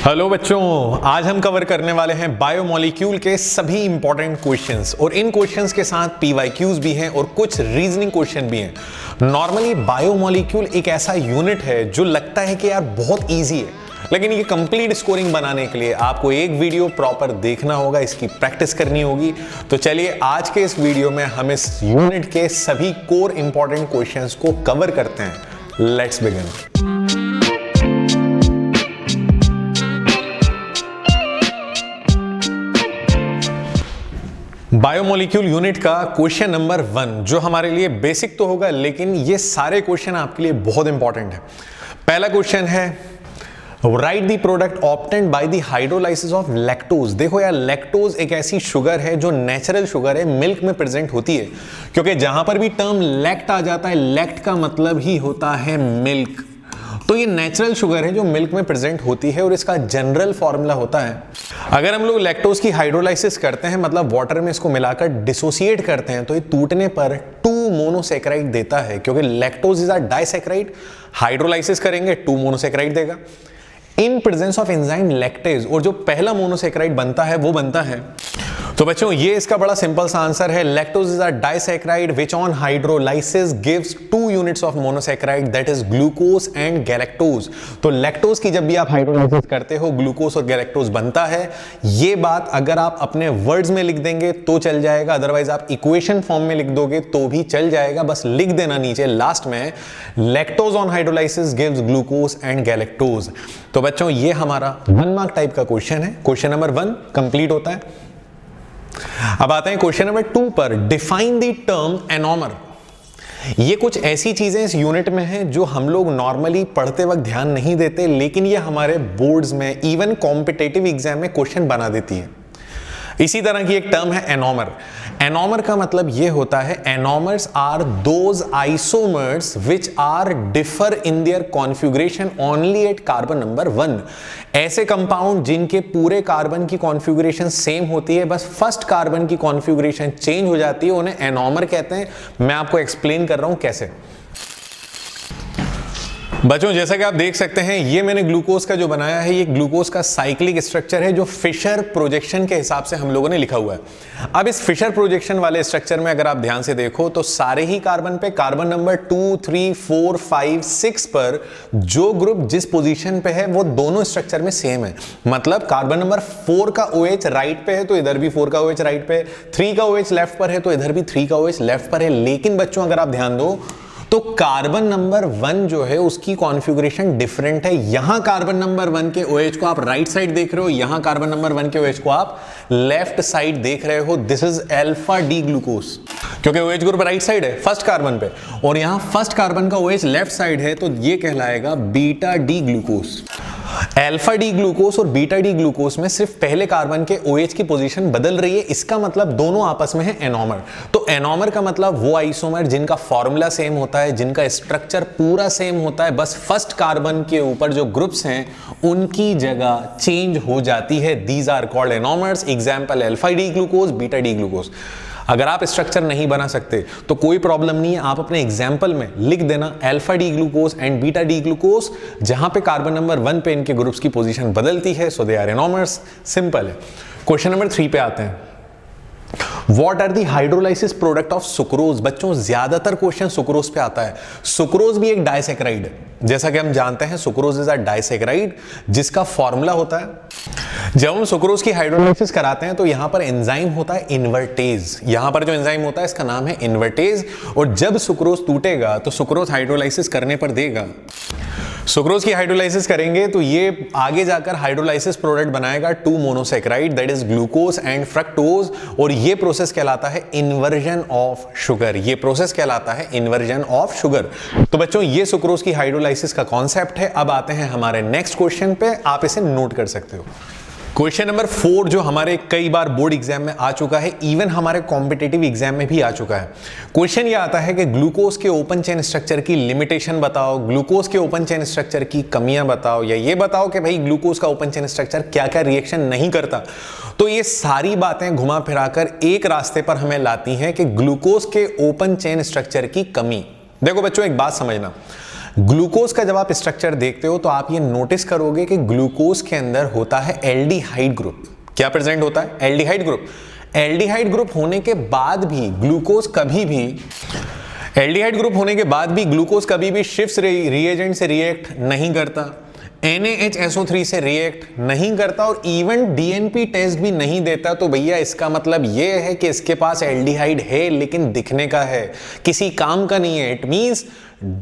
Hello बच्चों, आज हम कवर करने वाले हैं बायोमोलिक्यूल के सभी इंपॉर्टेंट क्वेश्चंस और इन क्वेश्चंस के साथ पीवाईक्यूज भी हैं और कुछ रीजनिंग क्वेश्चन भी हैं। नॉर्मली बायोमोलिक्यूल एक ऐसा यूनिट है जो लगता है कि यार बहुत इजी है, लेकिन ये कंप्लीट स्कोरिंग बनाने के लिए आपको एक वीडियो प्रॉपर देखना होगा, इसकी प्रैक्टिस करनी होगी। तो चलिए आज के इस वीडियो में हम इस यूनिट के सभी कोर इंपॉर्टेंट क्वेश्चंस को कवर करते हैं। Let's begin. बायोमोलिक्यूल यूनिट का क्वेश्चन नंबर 1 जो हमारे लिए बेसिक तो होगा, लेकिन ये सारे क्वेश्चन आपके लिए बहुत इंपॉर्टेंट है। पहला क्वेश्चन है right the product obtained by the hydrolysis of lactose. देखो यार, लैक्टोज एक ऐसी शुगर है जो नेचुरल शुगर है, मिल्क में प्रेजेंट होती है, क्योंकि जहां पर भी टर्म लैक्ट आ जाता है, लैक्ट का मतलब ही होता है मिल्क। तो ये नेचुरल शुगर है जो मिल्क में प्रेजेंट होती है और इसका जनरल फॉर्मूला होता है, अगर हम लोग लैक्टोज की हाइड्रोलाइसिस करते हैं, मतलब वाटर में इसको मिलाकर डिसोसिएट करते हैं, तो ये टूटने पर 2 मोनोसैकेराइड देता है, क्योंकि lactose is a disaccharide. Hydrolysis करेंगे 2 मोनोसैकेराइड देगा in presence of enzyme lactase, और जो पहला मोनोसैकेराइड बनता है वो बनता है। तो बच्चों ये इसका बड़ा सिंपल सा आंसर है, lactose is a disaccharide which on hydrolysis gives 2 units of monosaccharide, that is glucose and galactose. तो लैक्टोज की जब भी आप हाइड्रोलाइसिस करते हो, ग्लूकोज और गैलेक्टोज बनता है। ये बात अगर आप अपने वर्ड्स में लिख देंगे तो चल जाएगा, अदरवाइज आप इक्वेशन फॉर्म में लिख दोगे तो भी चल जाएगा। बस लिख देना नीचे लास्ट में, lactose on hydrolysis gives glucose and galactose. तो बच्चों ये हमारा 1 मार्क टाइप का क्वेश्चन है, क्वेश्चन नंबर 1 कंप्लीट होता है। अब आते हैं क्वेश्चन नंबर 2 पर, डिफाइन द टर्म एनोमर। ये कुछ ऐसी चीजें इस यूनिट में हैं जो हम लोग नॉर्मली पढ़ते वक्त ध्यान नहीं देते, लेकिन ये हमारे बोर्ड्स में, इवन कॉम्पिटेटिव एग्जाम में क्वेश्चन बना देती है। इसी तरह की एक टर्म है एनोमर। एनोमर का मतलब ये होता है, anomers are those isomers which are differ in their configuration only at carbon number 1। ऐसे कंपाउंड जिनके पूरे कार्बन की कॉन्फ़िगरेशन सेम होती है, बस फर्स्ट कार्बन की कॉन्फ़िगरेशन चेंज हो जाती है, उन्हें एनोमर कहते हैं। मैं आपको एक्सप्लेन कर रहा हूं कैसे। बच्चों जैसा कि आप देख सकते हैं, ये मैंने ग्लूकोज का जो बनाया है, ये ग्लूकोज का साइक्लिक स्ट्रक्चर है जो फिशर प्रोजेक्शन के हिसाब से हम लोगों ने लिखा हुआ है। अब इस फिशर प्रोजेक्शन वाले स्ट्रक्चर में अगर आप ध्यान से देखो तो सारे ही कार्बन पे, कार्बन नंबर 2, 3, 4, 5, 6 पर जो ग्रुप जिस पोजीशन पे है वो दोनों स्ट्रक्चर में सेम है। मतलब कार्बन नंबर 4 का OH राइट पे है तो इधर भी 4 का OH राइट पे है, 3 का OH लेफ्ट पर है तो इधर भी 3 का OH लेफ्ट पर है। लेकिन बच्चों अगर आप ध्यान दो तो कार्बन नंबर 1 जो है उसकी कॉन्फ़िगरेशन डिफरेंट है। यहां कार्बन नंबर 1 के OH को आप राइट साइड देख रहे हो, यहां कार्बन नंबर 1 के OH को आप लेफ्ट साइड देख रहे हो। This is alpha D glucose, क्योंकि OH ग्रुप राइट साइड है फर्स्ट कार्बन पे, और यहां फर्स्ट कार्बन का OH लेफ्ट साइड है, तो ये कहलाएगा beta D glucose. Alpha D glucose और बीटा डी ग्लूकोज में सिर्फ पहले कार्बन के OH की पोजीशन बदल रही है, इसका मतलब दोनों आपस में है एनोमर। तो एनोमर का मतलब वो आइसोमर जिनका फॉर्मूला सेम होता है, जिनका स्ट्रक्चर पूरा सेम होता है, बस फर्स्ट कार्बन के ऊपर जो ग्रुप्स हैं उनकी जगह चेंज हो जाती है। These are called anomers. Example alpha D glucose, beta D glucose. अगर आप स्ट्रक्चर नहीं बना सकते तो कोई प्रॉब्लम नहीं है, आप अपने एग्जाम्पल में लिख देना alpha D glucose and beta D glucose, जहां पे कार्बन नंबर 1 पे इनके ग्रुप्स की पोजीशन बदलती है, सो दे आर एनोमर्स। सिंपल है। क्वेश्चन नंबर 3 पे आते हैं, What are the hydrolysis product of sucrose. बच्चों ज्यादातर क्वेश्चन सुक्रोज पे आता है। सुक्रोज भी एक डाइसैकेराइड है, जैसा कि हम जानते हैं सुक्रोज इज अ डाइसैकेराइड जिसका फॉर्मूला होता है, जब हम सुक्रोज की हाइड्रोलाइसिस कराते हैं तो यहां पर एंजाइम होता है इन्वर्टेज। यहां पर जो एंजाइम होता है इसका नाम है इन्वर्टेज, और जब सुक्रोज टूटेगा तो सुक्रोज हाइड्रोलाइसिस करने पर देगा, सुक्रोज की हाइड्रोलाइसिस करेंगे तो ये आगे जाकर हाइड्रोलाइसिस प्रोडक्ट बनाएगा 2 monosaccharide, that is glucose and fructose, और ये प्रोसेस कहलाता है इन्वर्जन ऑफ शुगर। ये प्रोसेस कहलाता है इन्वर्जन ऑफ शुगर। तो बच्चों ये सुक्रोज की हाइड्रोलाइसिस का कॉन्सेप्ट है। अब आते हैं हमारे नेक्स्ट क्वेश्चन पे, आप इसे नोट कर सकते हो। क्वेश्चन नंबर 4 जो हमारे कई बार बोर्ड एग्जाम में आ चुका है, इवन हमारे कॉम्पिटेटिव एग्जाम में भी आ चुका है। क्वेश्चन ये आता है कि ग्लूकोज के ओपन चेन स्ट्रक्चर की लिमिटेशन बताओ, ग्लूकोज के ओपन चेन स्ट्रक्चर की कमियां बताओ, या ये बताओ कि भाई ग्लूकोज का ओपन चेन स्ट्रक्चर क्या क्या रिएक्शन नहीं करता। तो ये सारी बातें घुमा फिराकर एक रास्ते पर हमें लाती हैं कि ग्लूकोज के ओपन चेन स्ट्रक्चर की कमी। देखो बच्चों एक बात समझना, ग्लूकोज का जब आप स्ट्रक्चर देखते हो तो आप ये नोटिस करोगे कि ग्लूकोज के अंदर होता है एल्डिहाइड ग्रुप। क्या प्रेजेंट होता है? Aldehyde group. एल्डिहाइड ग्रुप होने के बाद भी ग्लूकोज कभी भी एल्डिहाइड ग्रुप होने के बाद भी ग्लूकोज कभी भी शिफ्ट रिएजेंट से रिएक्ट नहीं करता, NaHSO3 से रिएक्ट नहीं करता और इवन DNP टेस्ट भी नहीं देता। तो भैया इसका मतलब ये है कि इसके पास एल्डिहाइड है लेकिन दिखने का है, किसी काम का नहीं है। It means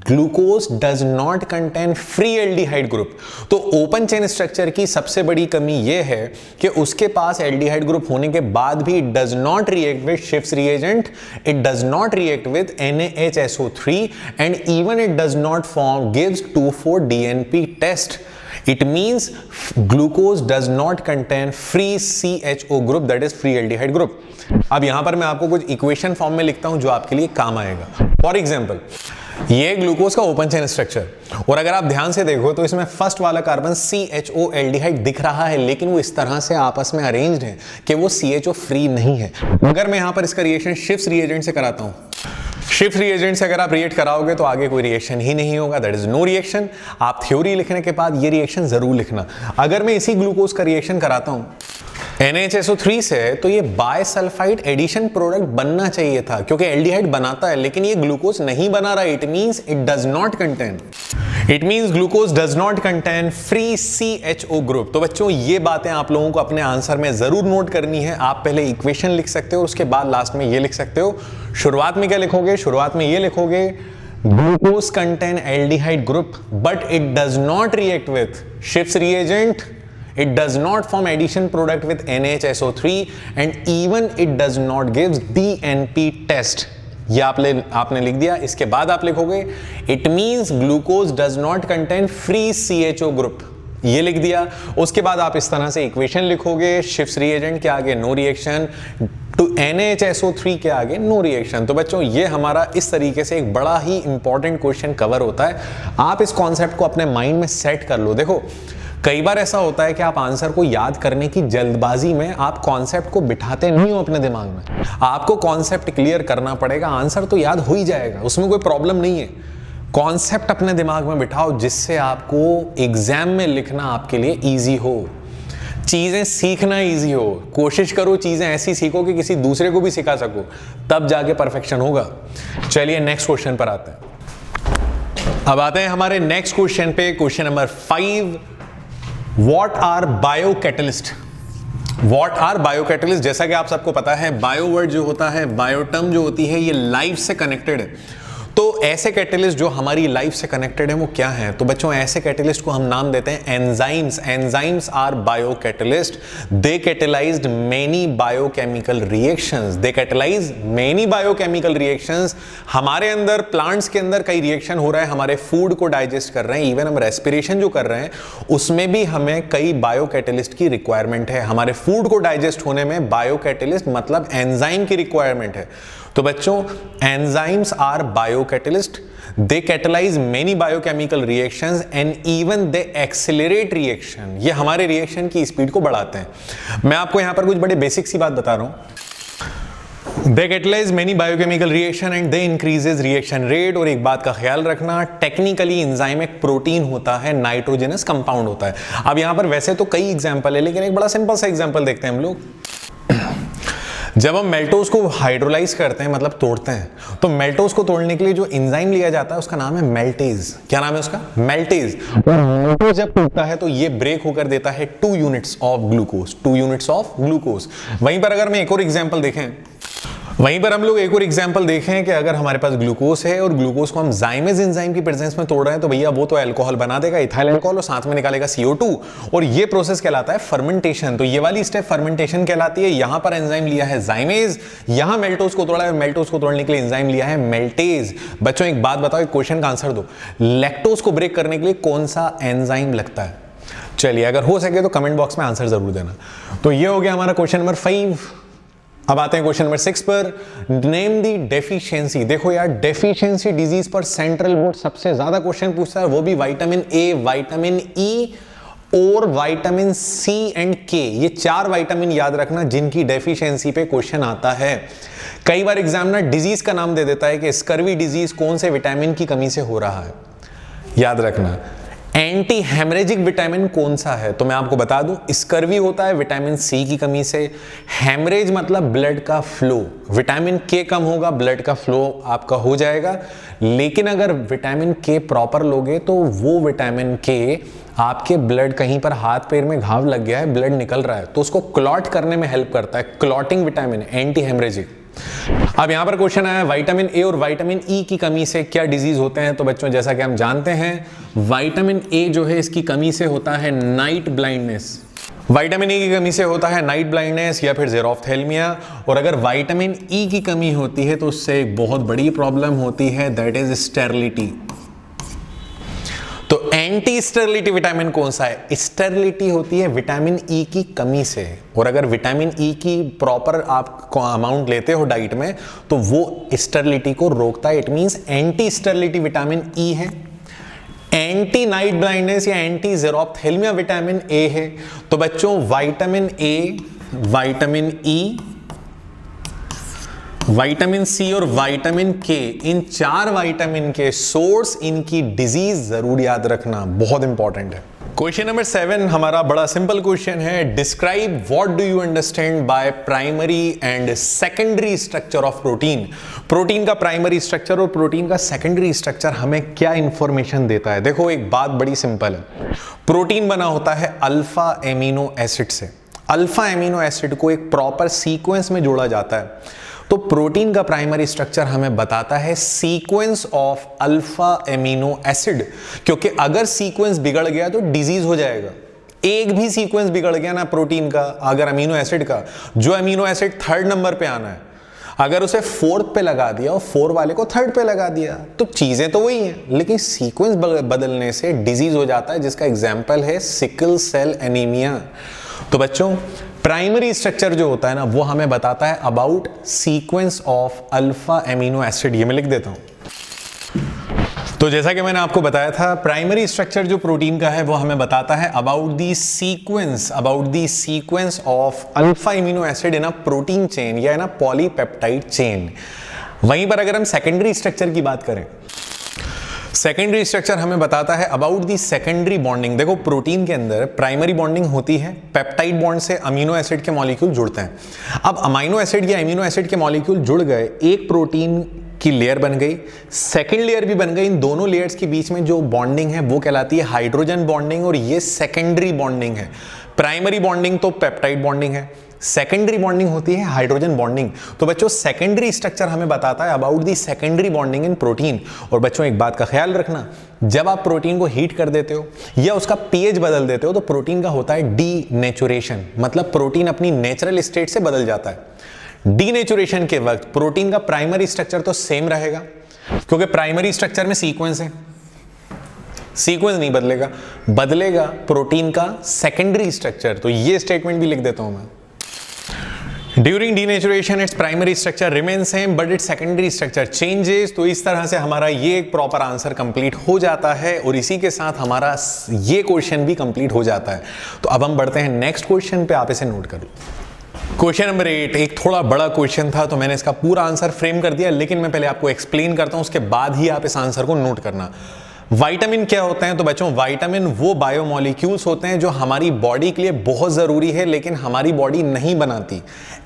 glucose does not contain free aldehyde group. तो ओपन चेन स्ट्रक्चर की सबसे बड़ी कमी यह है कि उसके पास एल्डिहाइड ग्रुप होने के बाद भी it does not react with शिफ्ट reagent, it does not react with NaHSO3 and even it does not form gives 2,4-DNP test. It means glucose does not contain free CHO group, that is free aldehyde group। अब यहां पर मैं आपको कुछ equation form में लिखता हूं जो आपके लिए काम आएगा। फॉर एग्जाम्पल, ये ग्लूकोज का ओपन चेन स्ट्रक्चर, और अगर आप ध्यान से देखो तो इसमें फर्स्ट वाला कार्बन CHO एल्डिहाइड दिख रहा है, लेकिन वो इस तरह से आपस में अरेंज्ड है कि वो CHO फ्री नहीं है। अगर मैं यहां पर इसका रिएक्शन शिफ्ट रिएजेंट से कराता हूं, शिफ्ट रिएजेंट से अगर आप रिएक्ट कराओगे तो आगे कोई रिएक्शन ही नहीं होगा, दैट इज नो रिएक्शन। आप थ्योरी लिखने के बाद ये रिएक्शन जरूर लिखना। अगर मैं इसी ग्लूकोज का रिएक्शन कराता हूं NaHSO3 से, तो ये बायसल्फाइड एडिशन प्रोडक्ट बनना चाहिए था, क्योंकि एल्डिहाइड बनाता है लेकिन ये ग्लूकोज नहीं बना रहा। It means it does not contain, it means glucose does not contain free CHO group. तो बच्चों ये बातें आप लोगों को अपने आंसर में जरूर नोट करनी है। आप पहले इक्वेशन लिख सकते हो, उसके बाद लास्ट में ये लिख सकते हो। शुरुआत में क्या लिखोगे? शुरुआत में ये लिखोगे glucose contain aldehyde group but it does not react with shift reagent, it does not form addition product with NaHSO3 and even it does not gives DNP test। ये आपने लिख दिया। इसके बाद आप लिखोगे it means glucose does not contain free CHO group, ये लिख दिया। उसके बाद आप इस तरह से इक्वेशन लिखोगे, शिफ्ट रिएजेंट के आगे नो रिएक्शन, टू NaHSO3 के आगे नो रिएक्शन। तो बच्चों ये हमारा इस तरीके से एक बड़ा ही इंपॉर्टेंट क्वेश्चन कवर होता है। आप इस कॉन्सेप्ट को अपने माइंड में सेट कर लो। देखो कई बार ऐसा होता है कि आप आंसर को याद करने की जल्दबाजी में आप कॉन्सेप्ट को बिठाते नहीं हो अपने दिमाग में। आपको कॉन्सेप्ट क्लियर करना पड़ेगा, आंसर तो याद हो ही जाएगा, उसमें कोई प्रॉब्लम नहीं है। कॉन्सेप्ट अपने दिमाग में बिठाओ जिससे आपको एग्जाम में लिखना आपके लिए इजी हो, चीजें सीखना इजी हो। कोशिश करो चीजें ऐसी सीखो कि किसी दूसरे को भी सिखा सको, तब जाके परफेक्शन होगा। चलिए नेक्स्ट क्वेश्चन पर आते हैं। अब आते हैं हमारे नेक्स्ट क्वेश्चन पे, question number 5। What are biocatalyst? What are biocatalyst? जैसा कि आप सबको पता है, बायो वर्ड जो होता है, बायो टर्म जो होती है, ये लाइफ से कनेक्टेड है। तो ऐसे कैटलिस्ट जो हमारी लाइफ से कनेक्टेड है वो क्या है? तो बच्चों ऐसे कैटलिस्ट को हम नाम देते हैं enzymes. Enzymes are bio catalyst. They catalysed many biochemical reactions. They catalyse many biochemical reactions. हमारे अंदर, प्लांट्स के अंदर कई रिएक्शन हो रहा है, हमारे फूड को डाइजेस्ट कर रहे हैं, इवन हम रेस्पिरेशन जो कर रहे हैं उसमें भी हमें कई बायो कैटलिस्ट की रिक्वायरमेंट है। हमारे फूड को डाइजेस्ट होने में बायो कैटलिस्ट मतलब एंजाइम की रिक्वायरमेंट है। तो बच्चों enzymes are biocatalyst, they catalyse many biochemical reactions and even they accelerate reaction. ये हमारे रिएक्शन की स्पीड को बढ़ाते हैं। मैं आपको यहां पर कुछ बड़े बेसिक सी बात बता रहा हूं। They catalyse many biochemical reaction and they increases reaction rate. और एक बात का ख्याल रखना, टेक्निकली एंजाइम एक प्रोटीन होता है, नाइट्रोजनस कंपाउंड होता है। अब यहां पर वैसे तो कई एग्जाम्पल है, लेकिन एक बड़ा सिंपल सा एग्जाम्पल देखते हैं हम लोग। जब हम मेल्टोज को हाइड्रोलाइज करते हैं, मतलब तोड़ते हैं, तो मेल्टोज को तोड़ने के लिए जो एंजाइम लिया जाता है उसका नाम है मेल्टेज। क्या नाम है उसका? मेल्टेज। और मेल्टोज जब टूटता है तो ये ब्रेक होकर देता है 2 units of glucose, 2 units of glucose. वहीं पर अगर मैं एक और एग्जांपल देखें, वहीं पर हम लोग एक और एग्जांपल देखें कि अगर हमारे पास ग्लूकोज है और ग्लूकोज को हम जाइमेज एंजाइम की प्रेजेंस में तोड़ रहे हैं, तो भैया वो तो अल्कोहल बना देगा, इथाइल अल्कोहल, और साथ में निकालेगा CO2, और ये प्रोसेस कहलाता है फर्मेंटेशन। तो ये वाली स्टेप फर्मेंटेशन कहलाती है। यहां पर एंजाइम लिया है जाइमेज, यहां मेल्टोज को तोड़ा है, मेल्टोज को तोड़ने के लिए एंजाइम लिया है मेल्टेज। बच्चों एक बात बताओ, एक क्वेश्चन का आंसर दो, लैक्टोज को ब्रेक करने के लिए कौन सा एंजाइम लगता है? चलिए अगर हो सके तो कमेंट बॉक्स में आंसर जरूर देना। तो ये हो गया हमारा क्वेश्चन नंबर 5। अब आते हैं क्वेश्चन नंबर 6 पर। Name the deficiency. देखो यार, डेफिशिएंसी डिजीज पर सेंट्रल बोर्ड सबसे ज्यादा क्वेश्चन पूछता है, वो भी विटामिन ए, विटामिन ई और विटामिन सी एंड के। ये 4 विटामिन याद रखना जिनकी डेफिशिएंसी पे क्वेश्चन आता है। कई बार एग्जामिनर डिजीज का नाम दे देता है कि स्कर्वी डिजीज कौन से विटामिन की कमी से हो रहा है। याद रखना। एंटी हेमरेजिक विटामिन कौन सा है, तो मैं आपको बता दूं, स्कर्वी होता है विटामिन सी की कमी से। हेमरेज मतलब ब्लड का फ्लो, विटामिन के कम होगा, ब्लड का फ्लो आपका हो जाएगा। लेकिन अगर विटामिन के प्रॉपर लोगे तो वो विटामिन के आपके ब्लड, कहीं पर हाथ पैर में घाव लग गया है, ब्लड निकल रहा है, तो उसको क्लॉट करने में हेल्प करता है। Clotting vitamin, anti haemorrhagic. अब यहां पर क्वेश्चन आया विटामिन ए और विटामिन ई की कमी से क्या डिजीज होते हैं। तो बच्चों जैसा कि हम जानते हैं विटामिन ए जो है इसकी कमी से होता है नाइट ब्लाइंडनेस, विटामिन ए की कमी से होता है नाइट ब्लाइंडनेस या फिर ज़ेरोफ्थेल्मिया। और अगर विटामिन ई की कमी होती है तो उससे एक बहुत बड़ी प्रॉब्लम होती है, दैट इज स्टेरिलिटी। तो एंटी स्टेरिलिटी विटामिन कौन सा है? स्टेरिलिटी होती है विटामिन ई की कमी से, और अगर विटामिन ई की प्रॉपर आप अमाउंट लेते हो डाइट में तो वो स्टेरिलिटी को रोकता है। It means anti sterility vitamin E है। एंटी नाइट ब्लाइंडनेस या एंटी ज़ेरोफ्थेल्मिया विटामिन ए है। तो बच्चों vitamin A, vitamin E, vitamin C और विटामिन के, इन 4 विटामिन के सोर्स, इनकी डिजीज जरूर याद रखना, बहुत इंपॉर्टेंट है। क्वेश्चन नंबर 7 हमारा बड़ा सिंपल क्वेश्चन है। Describe what do you understand by primary and secondary structure of protein. Protein का प्राइमरी स्ट्रक्चर और प्रोटीन का सेकेंडरी स्ट्रक्चर हमें क्या इंफॉर्मेशन देता है? देखो एक बात बड़ी सिंपल है, प्रोटीन बना होता है अल्फा एमिनो एसिड से। अल्फा एमिनो एसिड को एक प्रॉपर सीक्वेंस में जोड़ा जाता है। तो प्रोटीन का प्राइमरी स्ट्रक्चर हमें बताता है sequence of alpha amino acid, क्योंकि अगर सीक्वेंस बिगड़ गया तो डिजीज हो जाएगा। एक भी सीक्वेंस बिगड़ गया ना प्रोटीन का, अगर अमीनो एसिड का, जो अमीनो एसिड 3rd नंबर पे आना है, अगर उसे 4th पे लगा दिया और 4 वाले को 3rd पे लगा दिया तो चीजें तो वही हैं, लेकिन सीक्वेंस बदलने से डिजीज हो जाता है, जिसका एग्जाम्पल है सिकल सेल एनीमिया। तो बच्चों प्राइमरी स्ट्रक्चर जो होता है ना वो हमें बताता है about sequence of alpha amino acid. ये मैं लिख देता हूं। तो जैसा कि मैंने आपको बताया था, प्राइमरी स्ट्रक्चर जो प्रोटीन का है वो हमें बताता है about the sequence of alpha amino acid in a protein chain या इन अ पॉलीपेप्टाइड चेन। वहीं पर अगर हम सेकेंडरी स्ट्रक्चर की बात करें, सेकेंडरी स्ट्रक्चर हमें बताता है अबाउट दी सेकेंडरी बॉन्डिंग। देखो प्रोटीन के अंदर प्राइमरी बॉन्डिंग होती है, पेप्टाइड बॉन्ड से अमीनो एसिड के मॉलिक्यूल जुड़ते हैं। अब अमीनो एसिड या एमिनो एसिड के मॉलिक्यूल जुड़ गए, एक प्रोटीन की लेयर बन गई, सेकेंड लेयर भी बन गई। इन दोनों लेयर्स के बीच में जो बॉन्डिंग है वो कहलाती है हाइड्रोजन बॉन्डिंग, और ये सेकेंडरी बॉन्डिंग है। प्राइमरी बॉन्डिंग तो पेप्टाइड बॉन्डिंग है, सेकेंडरी बॉन्डिंग होती है हाइड्रोजन बॉन्डिंग। तो बच्चों सेकेंडरी स्ट्रक्चर हमें बताता है about the secondary bonding in protein. और बच्चों एक बात का ख्याल रखना, जब आप प्रोटीन को हीट कर देते हो या उसका पीएच बदल देते हो तो प्रोटीन का होता है डीनेचुरेशन, मतलब प्रोटीन अपनी नेचुरल स्टेट से बदल जाता है। डीनेचुरेशन के वक्त प्रोटीन का प्राइमरी स्ट्रक्चर तो सेम रहेगा, क्योंकि प्राइमरी स्ट्रक्चर में सीक्वेंस है, सीक्वेंस नहीं बदलेगा, बदलेगा प्रोटीन का सेकेंडरी स्ट्रक्चर। तो ये स्टेटमेंट भी लिख देता हूं मैं। During denaturation, its primary structure remains same, but its secondary structure changes। तो इस तरह से हमारा ये एक प्रॉपर आंसर कंप्लीट हो जाता है, और इसी के साथ हमारा ये क्वेश्चन भी कंप्लीट हो जाता है। तो अब हम बढ़ते हैं नेक्स्ट क्वेश्चन पे, आप इसे नोट कर लो। क्वेश्चन नंबर 8 एक थोड़ा बड़ा क्वेश्चन था, तो मैंने इसका पूरा आंसर फ्रेम कर दिया, लेकिन मैं पहले आपको एक्सप्लेन करता हूं, उसके बाद ही आप इस आंसर को नोट करना। विटामिन क्या होते हैं? तो बच्चों विटामिन वो बायोमॉलिक्यूल्स होते हैं जो हमारी बॉडी के लिए बहुत जरूरी है, लेकिन हमारी बॉडी नहीं बनाती,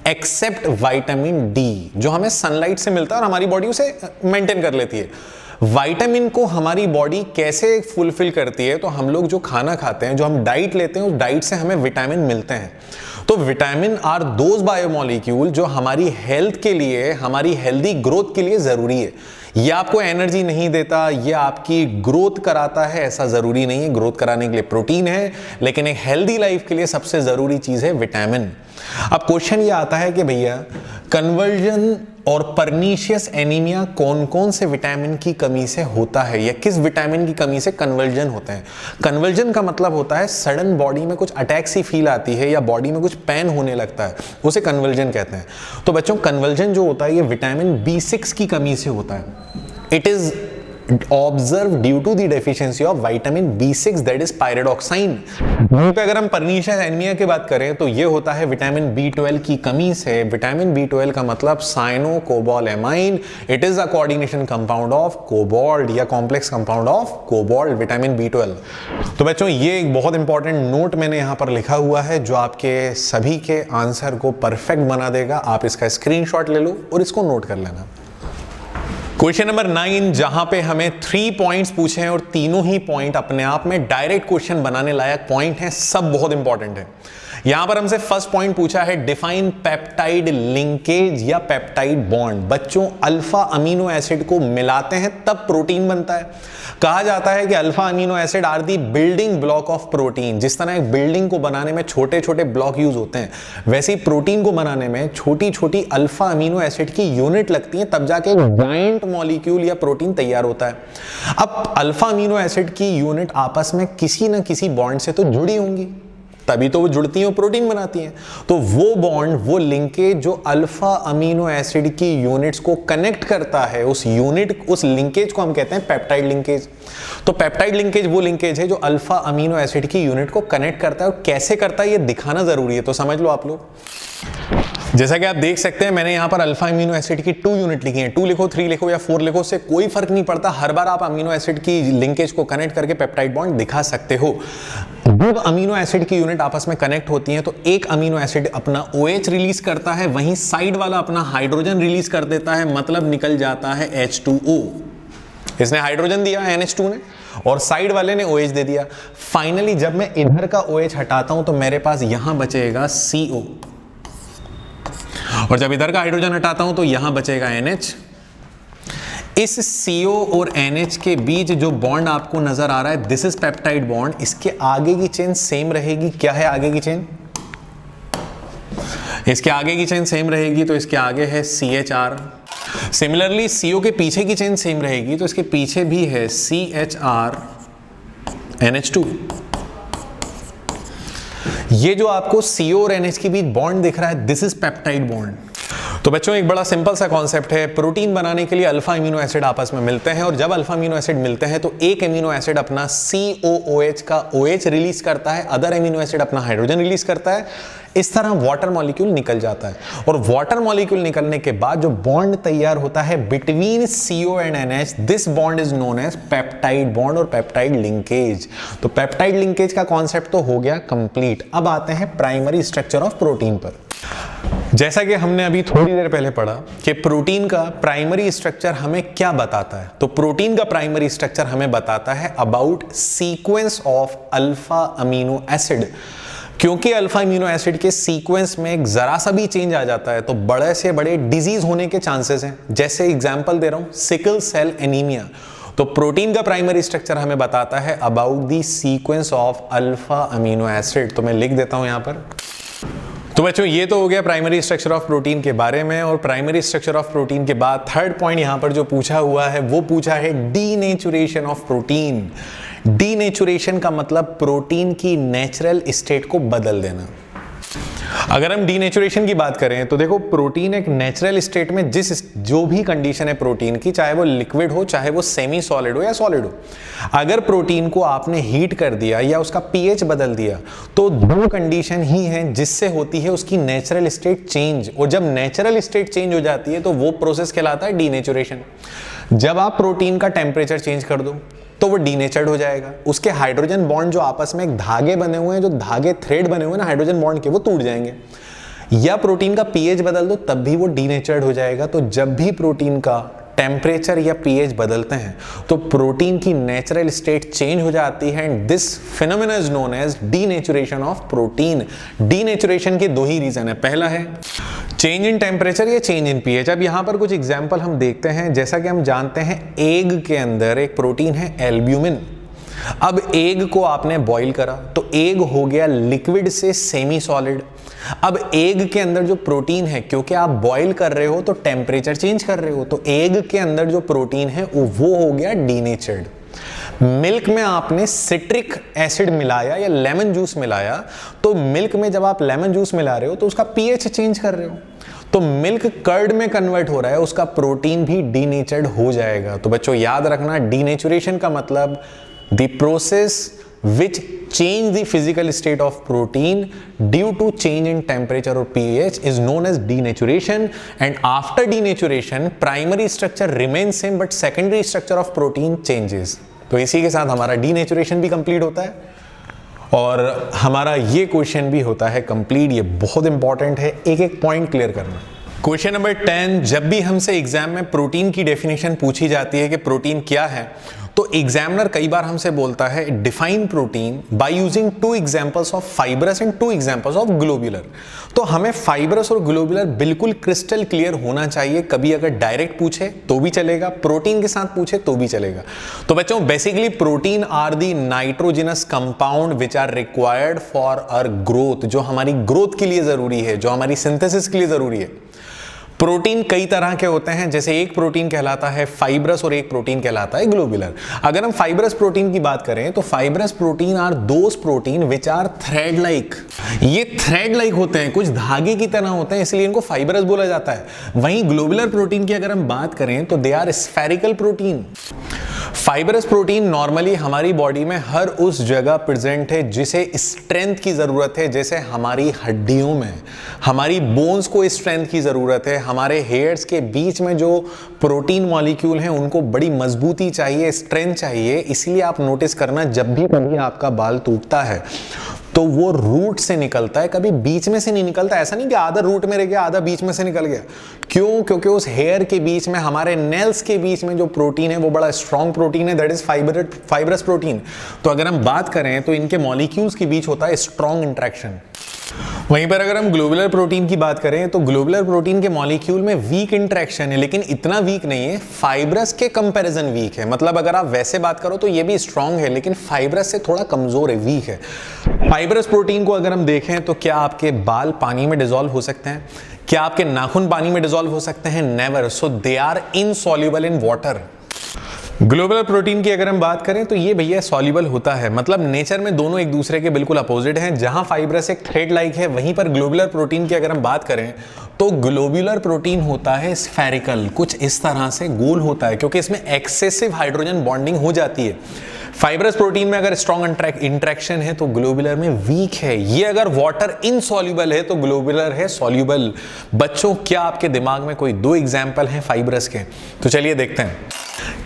एक्सेप्ट विटामिन डी, जो हमें सनलाइट से मिलता है और हमारी बॉडी उसे मेंटेन कर लेती है। विटामिन को हमारी बॉडी कैसे फुलफिल करती है? तो हम लोग जो खाना खाते हैं, जो हम डाइट लेते हैं, उस डाइट से हमें विटामिन मिलते हैं। तो विटामिन आर दोज बायोमॉलिक्यूल जो हमारी हेल्थ के लिए, हमारी हेल्दी ग्रोथ के लिए जरूरी है। ये आपको एनर्जी नहीं देता, ये आपकी ग्रोथ कराता है, ऐसा जरूरी नहीं है। ग्रोथ कराने के लिए प्रोटीन है, लेकिन एक हेल्दी लाइफ के लिए सबसे जरूरी चीज है विटामिन। अब क्वेश्चन ये आता है कि भैया कन्वर्जन और पर्नीशियस एनीमिया कौन कौन से विटामिन की कमी से होता है, या किस विटामिन की कमी से कन्वर्जन होता है? कन्वर्जन का मतलब होता है सडन बॉडी में कुछ अटैक सी फील आती है या बॉडी में कुछ पेन होने लगता है, उसे कन्वर्जन कहते हैं। तो बच्चों कन्वर्जन जो होता है ये विटामिन B6 की कमी से होता है। It is observe due to the deficiency of vitamin B6 that is pyridoxine. पे अगर हम पर्नीशियस एनीमिया की बात करें तो ये होता है विटामिन B12 की कमी से। विटामिन B12 का मतलब cyanocobalamin, it is a coordination compound of cobalt या complex compound of cobalt, vitamin B12। तो बच्चों ये एक बहुत इंपॉर्टेंट नोट मैंने यहां पर लिखा हुआ है जो आपके सभी के आंसर को परफेक्ट बना देगा। आप इसका स्क्रीनशॉट ले लो और इसको नोट कर लेना। क्वेश्चन नंबर 9 जहां पे हमें 3 पॉइंट्स पूछे हैं और तीनों ही पॉइंट अपने आप में डायरेक्ट क्वेश्चन बनाने लायक पॉइंट हैं, सब बहुत इंपॉर्टेंट है। यहां पर हमसे फर्स्ट पॉइंट पूछा है डिफाइन पेप्टाइड लिंकेज या पेप्टाइड बॉन्ड। बच्चों अल्फा अमीनो एसिड को मिलाते हैं तब प्रोटीन बनता है। कहा जाता है कि alpha amino acid are the building block of protein. जिस तरह एक बिल्डिंग को बनाने में छोटे छोटे ब्लॉक यूज होते हैं, वैसे ही प्रोटीन को बनाने में छोटी छोटी अल्फा अमीनो एसिड की यूनिट लगती है, तब जाके एक जायंट मॉलिक्यूल या प्रोटीन तैयार होता है। अब अल्फा अमीनो एसिड की यूनिट आपस में किसी ना किसी बॉन्ड से तो जुड़ी होंगी, तभी तो वो जुड़ती हैं और प्रोटीन बनाती हैं। तो वो बॉन्ड, वो लिंकेज जो अल्फा अमीनो एसिड की यूनिट्स को कनेक्ट करता है, उस लिंकेज को हम कहते हैं पेप्टाइड लिंकेज। तो पेप्टाइड लिंकेज वो लिंकेज है जो अल्फा अमीनो एसिड की यूनिट को कनेक्ट करता है, और कैसे करता है ये दिखाना जरूरी है, तो समझ लो आप लोग। जैसा कि आप देख सकते हैं मैंने यहां पर अल्फा अमीनो एसिड की 2 यूनिट लिखी हैं। 2 लिखो, 3 लिखो या 4 लिखो, उससे कोई फर्क नहीं पड़ता। हर बार आप अमीनो एसिड की लिंकेज को कनेक्ट करके पेप्टाइड बॉन्ड दिखा सकते हो। जब अमीनो एसिड की यूनिट आपस में कनेक्ट होती है तो एक अमीनो एसिड अपना OH रिलीज करता है, वहीं साइड वाला अपना हाइड्रोजन रिलीज कर देता है, मतलब निकल जाता है H2O। इसने हाइड्रोजन दिया NH2 ने, और साइड वाले ने OH दे दिया। फाइनली जब मैं इधर का OH हटाता हूं तो मेरे पास यहां बचेगा CO, और जब इधर का हाइड्रोजन हटाता हूं तो यहां बचेगा NH। इस CO और NH के बीच जो बॉन्ड आपको नजर आ रहा है, दिस इज पेप्टाइड बॉन्ड। इसके आगे की चेन सेम रहेगी। क्या है आगे की चेन? इसके आगे की चेन सेम रहेगी, तो इसके आगे है CHR। सिमिलरली CO के पीछे की चेन सेम रहेगी, तो इसके पीछे भी है CHR NH2। ये जो आपको CO और NH के बीच बॉन्ड दिख रहा है, दिस इज पेप्टाइड बॉन्ड। तो बच्चों एक बड़ा सिंपल सा कॉन्सेप्ट है। प्रोटीन बनाने के लिए अल्फा अमीनो एसिड आपस में मिलते हैं, और जब अल्फा अमीनो एसिड मिलते हैं तो एक अमीनो एसिड अपना COOH का OH रिलीज करता है, अदर अमीनो एसिड अपना हाइड्रोजन रिलीज करता है। इस तरह वाटर मॉलिक्यूल निकल जाता है, और वाटर मॉलिक्यूल निकलने के बाद जो बॉन्ड तैयार होता है between CO and NH, this bond is known as peptide bond और पेप्टाइड लिंकेज। तो पेप्टाइड लिंकेज का कॉन्सेप्ट तो हो गया कंप्लीट। अब आते हैं प्राइमरी स्ट्रक्चर ऑफ प्रोटीन पर। जैसा कि हमने अभी थोड़ी देर पहले पढ़ा कि प्रोटीन का प्राइमरी स्ट्रक्चर हमें क्या बताता है, तो प्रोटीन का प्राइमरी स्ट्रक्चर हमें बताता है about sequence of alpha amino acid. क्योंकि अल्फा अमीनो एसिड के सीक्वेंस में एक जरा सा भी चेंज आ जाता है तो बड़े से बड़े डिजीज होने के चांसेस हैं। जैसे एग्जांपल दे रहा हूं, सिकल सेल एनीमिया। तो प्रोटीन का प्राइमरी स्ट्रक्चर हमें बताता है about the sequence of alpha amino acid. तो मैं लिख देता हूं यहां पर। तो बच्चों ये तो हो गया प्राइमरी स्ट्रक्चर ऑफ प्रोटीन के बारे में, और प्राइमरी स्ट्रक्चर ऑफ प्रोटीन के बाद थर्ड पॉइंट यहां पर जो पूछा हुआ है वो पूछा है डीनेचुरेशन ऑफ प्रोटीन। डीनेचुरेशन का मतलब प्रोटीन की नेचुरल स्टेट को बदल देना। अगर हम डीनेचुरेशन की बात करें तो देखो, प्रोटीन एक नेचुरल स्टेट में जो भी कंडीशन है प्रोटीन की, चाहे वो लिक्विड हो, चाहे वो सेमी सॉलिड हो या सॉलिड हो, अगर प्रोटीन को आपने हीट कर दिया या उसका पीएच बदल दिया तो 2 कंडीशन ही हैं जिससे होती है उसकी नेचुरल स्टेट चेंज। और जब नेचुरल स्टेट चेंज हो जाती है तो वो प्रोसेस कहलाता है डीनेचुरेशन। जब आप प्रोटीन का टेम्परेचर चेंज कर दो तो वो डीनेचर्ड हो जाएगा। उसके हाइड्रोजन बॉन्ड जो आपस में एक धागे बने हुए हैं, जो धागे थ्रेड बने हुए हैं ना हाइड्रोजन बॉन्ड के, वो टूट जाएंगे। या प्रोटीन का पीएच बदल दो तब भी वो डीनेचर्ड हो जाएगा। तो जब भी प्रोटीन का टेम्परेचर या पीएच बदलते हैं तो प्रोटीन की नेचुरल स्टेट चेंज हो जाती है, and this phenomena is known as denaturation of protein. Denaturation के 2 ही रीजन है। पहला है चेंज इन टेम्परेचर या चेंज इन पीएच। अब यहां पर कुछ एग्जांपल हम देखते हैं। जैसा कि हम जानते हैं एग के अंदर एक प्रोटीन है एल्ब्यूमिन। अब एग को आपने बॉईल करा तो एग हो गया लिक्विड से सेमी सॉलिड। अब एग के अंदर जो प्रोटीन है, क्योंकि आप बॉईल कर रहे हो तो टेम्परेचर चेंज कर रहे हो, तो एग के अंदर जो प्रोटीन है वो हो गया डीनेचर्ड। मिल्क में आपने सिट्रिक एसिड मिलाया या लेमन जूस मिलाया, तो मिल्क में जब आप लेमन जूस मिला रहे हो तो उसका पीएच चेंज कर रहे हो, तो मिल्क कर्ड में कन्वर्ट हो रहा है, उसका प्रोटीन भी डीनेचर्ड हो जाएगा। तो बच्चों याद रखना, डीनेचुरेशन का मतलब the process which change the physical state of protein due to change in temperature or pH is known as denaturation, and after denaturation primary structure remains same but secondary structure of protein changes। तो इसी के साथ हमारा denaturation भी complete होता है और हमारा ये क्वेश्चन भी होता है कंप्लीट। ये बहुत इंपॉर्टेंट है, एक एक पॉइंट क्लियर करना। क्वेश्चन नंबर 10, जब भी हमसे एग्जाम में प्रोटीन की डेफिनेशन पूछी जाती है कि प्रोटीन क्या है, तो एग्जामिनर कई बार हमसे बोलता है define protein by using 2 examples of fibrous and 2 examples of globular. तो हमें फाइब्रस और ग्लोबुलर बिल्कुल क्रिस्टल क्लियर होना चाहिए। कभी अगर डायरेक्ट पूछे तो भी चलेगा, प्रोटीन के साथ पूछे तो भी चलेगा। तो बच्चों basically protein are the nitrogenous compound which are required for our growth, जो हमारी ग्रोथ के लिए जरूरी है, जो हमारी सिंथेसिस के लिए जरूरी है। प्रोटीन कई तरह के होते हैं, जैसे एक प्रोटीन कहलाता है फाइब्रस और एक प्रोटीन कहलाता है ग्लोबुलर। अगर हम फाइब्रस प्रोटीन की बात करें तो fibrous protein are those protein which are thread like. ये थ्रेड लाइक होते हैं, कुछ धागे की तरह होते हैं, इसलिए इनको फाइब्रस बोला जाता है। वहीं ग्लोबुलर प्रोटीन की अगर हम बात करें तो they are spherical protein. Fibrous protein normally हमारी बॉडी में हर उस जगह प्रेजेंट है जिसे स्ट्रेंथ की जरूरत है, जैसे हमारी हड्डियों में हमारी बोन्स को स्ट्रेंथ की जरूरत है, हमारे हेयर्स के बीच में जो प्रोटीन मॉलिक्यूल हैं उनको बड़ी मजबूती चाहिए, स्ट्रेंथ चाहिए। इसलिए आप नोटिस करना जब भी कभी आपका बाल टूटता है तो वो रूट से निकलता है, कभी बीच में से नहीं निकलता। ऐसा नहीं कि आधा रूट में रह गया आधा बीच में से निकल गया। क्यों? क्योंकि उस हेयर के बीच में, हमारे नेल्स के बीच में जो प्रोटीन है वो बड़ा स्ट्रॉन्ग प्रोटीन है, दैट इज फाइब्रस प्रोटीन। तो अगर हम बात करें तो इनके मॉलिक्यूल्स के बीच होता है स्ट्रॉन्ग इंट्रैक्शन। वहीं पर अगर हम ग्लोबुलर प्रोटीन की बात करें तो ग्लोबुलर प्रोटीन के मॉलिक्यूल में वीक इंटरेक्शन है, लेकिन इतना वीक नहीं है, फाइब्रस के कंपैरिजन वीक है। मतलब अगर आप वैसे बात करो तो ये भी स्ट्रांग है, लेकिन फाइब्रस से थोड़ा कमजोर है, वीक है। फाइब्रस प्रोटीन को अगर हम देखें तो क्या आपके बाल पानी में डिसॉल्व हो सकते हैं? क्या आपके नाखून पानी में डिसॉल्व हो सकते हैं? Never. So they are insoluble in water. Globular protein की अगर हम बात करें तो ये भैया सॉल्युबल होता है, मतलब नेचर में दोनों एक दूसरे के बिल्कुल अपोजिट हैं। जहां फाइब्रस एक थ्रेड लाइक है, वहीं पर ग्लोबुलर प्रोटीन की अगर हम बात करें तो ग्लोबुलर प्रोटीन होता है स्फेरिकल, कुछ इस तरह से गोल होता है, क्योंकि इसमें एक्सेसिव हाइड्रोजन बॉन्डिंग हो जाती है। फाइब्रस प्रोटीन में अगर स्ट्रॉन्ग इंट्रैक्शन है तो ग्लोबुलर में वीक है। ये अगर वाटर इनसॉल्युबल है तो ग्लोबुलर है सॉल्युबल। बच्चों क्या आपके दिमाग में कोई 2 एग्जाम्पल हैं फाइब्रस के? तो चलिए देखते हैं।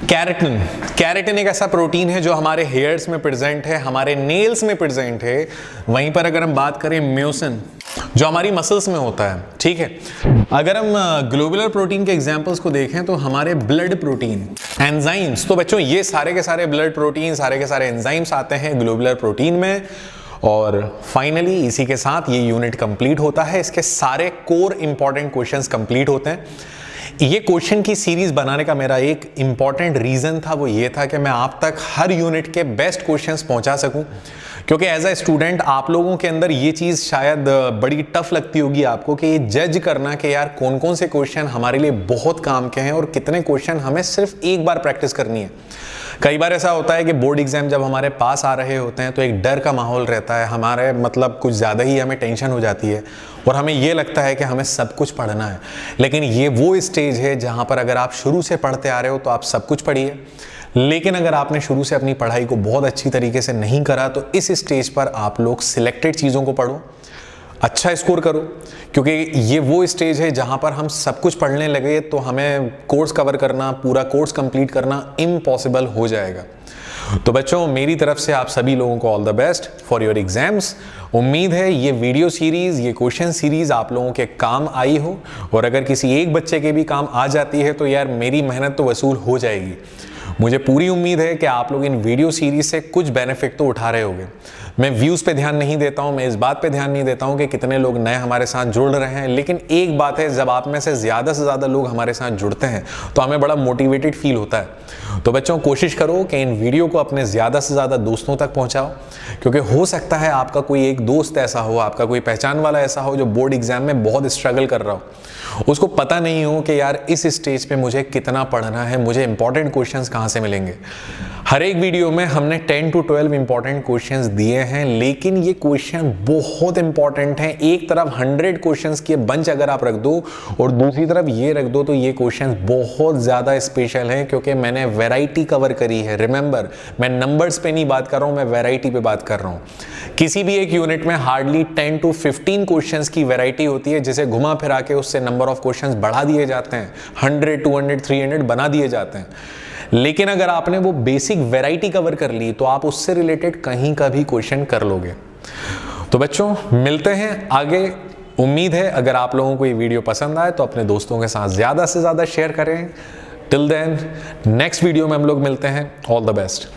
कैरेटिन। कैरेटिन एक ऐसा प्रोटीन है जो हमारे हेयर्स में प्रेजेंट है, हमारे नेल्स में प्रेजेंट है। वहीं पर अगर हम बात करें म्योसिन, जो हमारी मसल्स में होता है, ठीक है। अगर हम ग्लोबुलर प्रोटीन के एग्जांपल्स को देखें तो हमारे ब्लड प्रोटीन, एंजाइम्स, तो बच्चों ये सारे के सारे ब्लड प्रोटीन, सारे के सारे एंजाइम्स आते हैं ग्लोबुलर प्रोटीन में। और फाइनली इसी के साथ ये यूनिट कंप्लीट होता है, इसके सारे कोर इंपॉर्टेंट क्वेश्चंस कंप्लीट होते हैं। ये क्वेश्चन की सीरीज बनाने का मेरा एक इंपॉर्टेंट रीजन था, वो ये था कि मैं आप तक हर यूनिट के बेस्ट क्वेश्चंस पहुंचा सकूं, क्योंकि एज अ स्टूडेंट आप लोगों के अंदर ये चीज़ शायद बड़ी टफ लगती होगी आपको कि ये जज करना कि यार कौन कौन से क्वेश्चन हमारे लिए बहुत काम के हैं और कितने क्वेश्चन हमें सिर्फ एक बार प्रैक्टिस करनी है। कई बार ऐसा होता है कि बोर्ड एग्जाम जब हमारे पास आ रहे होते हैं तो एक डर का माहौल रहता है, हमारे मतलब कुछ ज़्यादा ही हमें टेंशन हो जाती है और हमें ये लगता है कि हमें सब कुछ पढ़ना है। लेकिन ये वो स्टेज है जहाँ पर अगर आप शुरू से पढ़ते आ रहे हो तो आप सब कुछ पढ़िए, लेकिन अगर आपने शुरू से अपनी पढ़ाई को बहुत अच्छी तरीके से नहीं करा तो इस स्टेज पर आप लोग सिलेक्टेड चीज़ों को पढ़ो, अच्छा स्कोर करो, क्योंकि ये वो स्टेज है जहां पर हम सब कुछ पढ़ने लगे तो हमें कोर्स कवर करना, पूरा कोर्स कंप्लीट करना इम्पॉसिबल हो जाएगा। तो बच्चों मेरी तरफ से आप सभी लोगों को all the best for your exams. उम्मीद है ये वीडियो सीरीज, ये क्वेश्चन सीरीज आप लोगों के काम आई हो, और अगर किसी एक बच्चे के भी काम आ जाती है तो यार मेरी मेहनत तो वसूल हो जाएगी। मुझे पूरी उम्मीद है कि आप लोग इन वीडियो सीरीज से कुछ बेनिफिट तो उठा रहे होंगे। मैं व्यूज़ पे ध्यान नहीं देता हूं, मैं इस बात पे ध्यान नहीं देता हूं कि कितने लोग नए हमारे साथ जुड़ रहे हैं, लेकिन एक बात है, जब आप में से ज़्यादा लोग हमारे साथ जुड़ते हैं तो हमें बड़ा मोटिवेटेड फील होता है। तो बच्चों कोशिश करो कि इन वीडियो को अपने ज़्यादा से ज़्यादा दोस्तों तक पहुँचाओ, क्योंकि हो सकता है आपका कोई एक दोस्त ऐसा हो, आपका कोई पहचान वाला ऐसा हो जो बोर्ड एग्जाम में बहुत स्ट्रगल कर रहा हो, उसको पता नहीं हो कि यार इस स्टेज पे मुझे कितना पढ़ना है, मुझे इंपॉर्टेंट क्वेश्चंस कहाँ से मिलेंगे। हर एक वीडियो में हमने 10 to 12 इंपॉर्टेंट क्वेश्चंस दिए हैं, लेकिन ये क्वेश्चन बहुत इंपॉर्टेंट है। एक तरफ 100 क्वेश्चंस की बंच अगर आप रख दो और दूसरी तरफ ये रख दो, तो ये क्वेश्चन बहुत ज्यादा स्पेशल है, क्योंकि मैंने वैरायटी कवर करी है। रिमेंबर, मैं नंबर्स पे नहीं बात कर रहा हूं, मैं वैरायटी पे बात कर रहा हूं। किसी भी एक यूनिट में हार्डली 10 to 15 क्वेश्चंस की वैरायटी होती है, जिसे घुमा फिरा के उससे नंबर ऑफ क्वेश्चंस बढ़ा दिए जाते हैं, 100, 200, 300 बना दिए जाते हैं। लेकिन अगर आपने वो बेसिक वैरायटी कवर कर ली, तो आप उससे रिलेटेड कहीं का भी क्वेश्चन कर लोगे। तो बच्चों, मिलते हैं आगे। उम्मीद है अगर आप लोगों को ये वीडियो पसंद आए तो अपने दोस्तों के साथ ज़्यादा से ज़्यादा शेयर करें। टिल देन, नेक्स्ट वीडियो में हम लोग मिलते हैं। All the best.